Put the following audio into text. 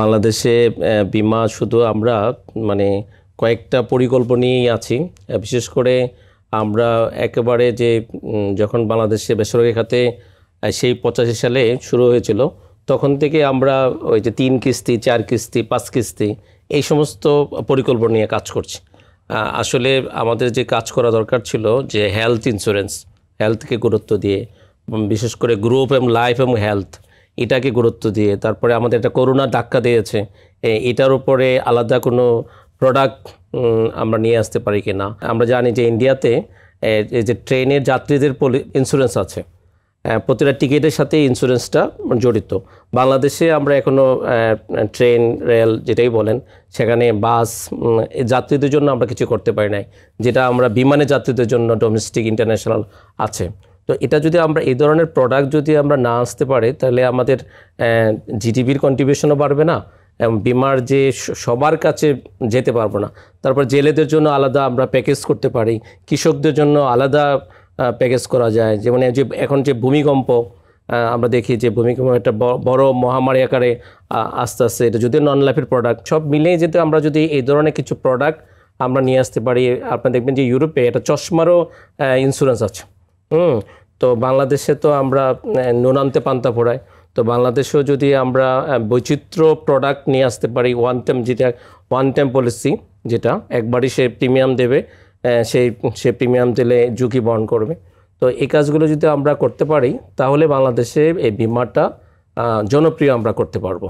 বাংলাদেশে বীমা শুধু আমরা মানে কয়েকটা পরিকল্পনা নিয়েই আছি। বিশেষ করে আমরা একেবারে যে যখন বাংলাদেশে বেসরকারি খাতে সেই 85 সালে শুরু হয়েছিল, তখন থেকে আমরা ওই যে 3 কিস্তি 4 কিস্তি 5 কিস্তি এই সমস্ত পরিকল্পনা নিয়ে কাজ করছি। আসলে আমাদের যে কাজ করা দরকার ছিল যে হেলথ ইন্স্যুরেন্স, হেলথকে গুরুত্ব দিয়ে, বিশেষ করে গ্রুপ এবং লাইফ এবং হেলথ এটাকে গুরুত্ব দিয়ে, তারপরে আমাদের একটা করোনা ধাক্কা দিয়েছে, এটার উপরে আলাদা কোনো প্রোডাক্ট আমরা নিয়ে আসতে পারি কি না। আমরা জানি যে ইন্ডিয়াতে এই যে ট্রেনের যাত্রীদের ইন্স্যুরেন্স আছে, প্রতিটা টিকিটের সাথে ইন্স্যুরেন্সটা জড়িত। বাংলাদেশে আমরা এখনও ট্রেন রেল যেটাই বলেন, সেখানে বাস যাত্রীদের জন্য আমরা কিছু করতে পারি নাই, যেটা আমরা বিমানে যাত্রীদের জন্য ডোমেস্টিক ইন্টারন্যাশনাল আছে। তো এটা যদি আমরা এই ধরনের প্রোডাক্ট যদি আমরা না আসতে পারি, তাহলে আমাদের জিডিপির কন্ট্রিবিউশনও বাড়বে না এবং বিমার যে সবার কাছে যেতে পারবো না। তারপর জেলেদের জন্য আলাদা আমরা প্যাকেজ করতে পারি, কৃষকদের জন্য আলাদা প্যাকেজ করা যায়। যেমন যে এখন যে ভূমিকম্প আমরা দেখি যে ভূমিকম্প একটা বড় মহামারী আকারে আস্তে আস্তে, এটা যদি নন লাইফের প্রোডাক্ট সব মিলিয়ে যেতে আমরা যদি এই ধরনের কিছু প্রোডাক্ট আমরা নিয়ে আসতে পারি। আপনারা দেখবেন যে ইউরোপে এটা চশমারও ইন্স্যুরেন্স আছে। তো বাংলাদেশে তো আমরা নুন আনতে পান্তা ফোড়াই, তো বাংলাদেশেও যদি আমরা বৈচিত্র্য প্রোডাক্ট নিয়ে আসতে পারি, ওয়ান টাইম পলিসি, যেটা একবারই সে প্রিমিয়াম দেবে, সে প্রিমিয়াম দিলে ঝুঁকি বহন করবে। তো এই কাজগুলো যদি আমরা করতে পারি, তাহলে বাংলাদেশে এই বিমাটা জনপ্রিয় আমরা করতে পারবো।